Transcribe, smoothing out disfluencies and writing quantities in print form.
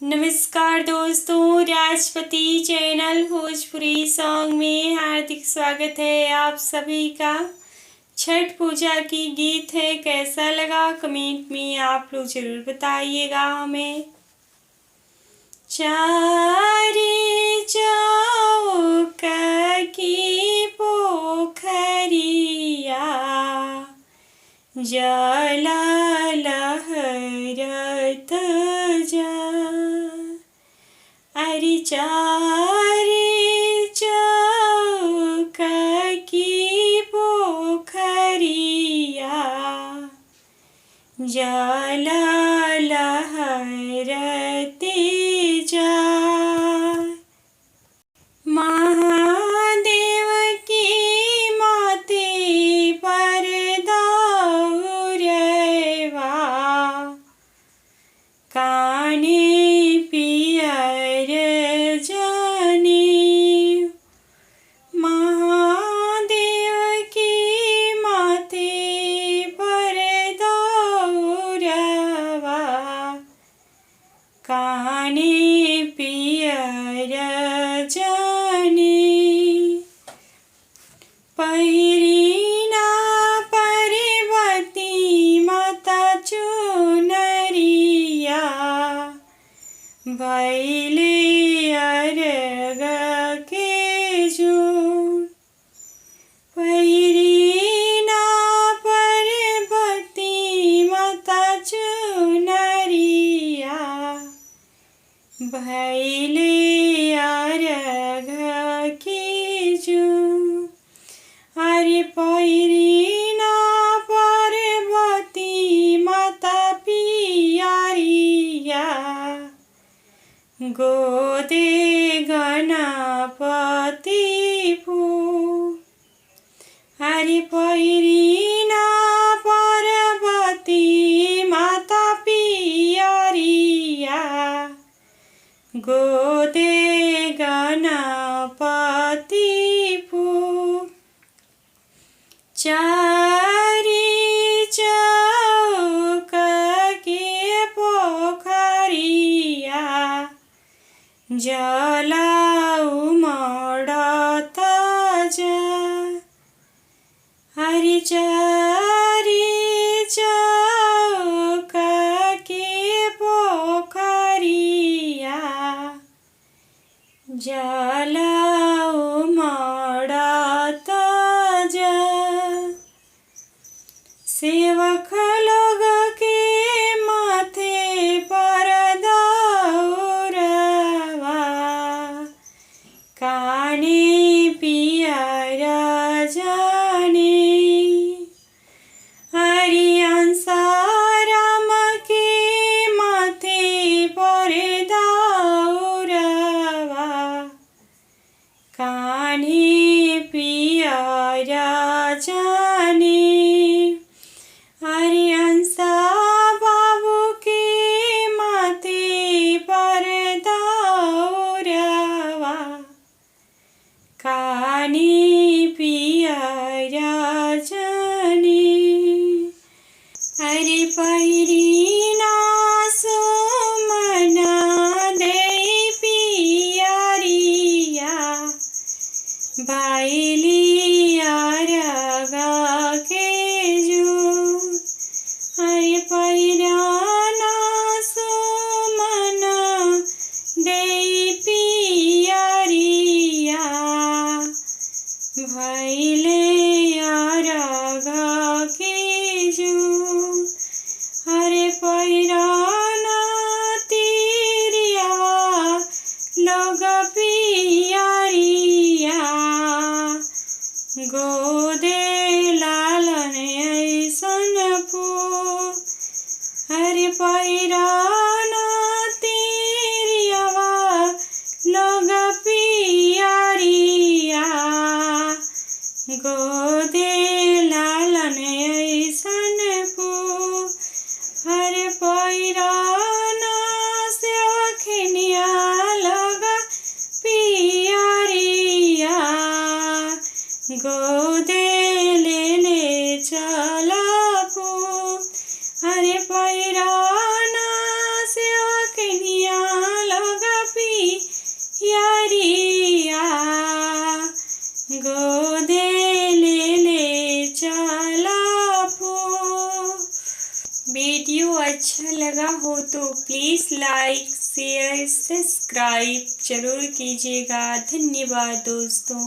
नमस्कार दोस्तों, Rajpati channel Bhojpuri song में हार्दिक स्वागत है आप सभी का। छठ पूजा की गीत है, कैसा लगा कमेंट में आप लोग ज़रूर बताइएगा हमें। चारे चौक की पोखरिया जल लहरत जा, अरे चारे चौक की पोखरिया जल लहरते जा। महादेव की माते पर दौरवा काने पियर जाने, महादेव की माते पर दौरवा काने पियर जाने। पहिरीना पर्वती माता चुनरिया भैले अर्घ के जून। पहिरीना पर्वती माता चुनरिया भैले अर्घ के जून। अरे पहिरीना पर्वती माता पियरिया गोदे गणपति फूल। अरे पहिरीना पर्वती माता पियरिया गोदे गणपति फूल। चारी चौक के पोखरिया जल उमड़त जा, हरि चारी चौक के पोखरिया जल उमड़त जा। सेवक लोग के माथे पर दौरवा काने पियर जाने, हरियांसा राम के माथे पर दौरवा गोदे ले चला फू। वीडियो अच्छा लगा हो तो प्लीज़ लाइक शेयर सब्सक्राइब जरूर कीजिएगा। धन्यवाद दोस्तों।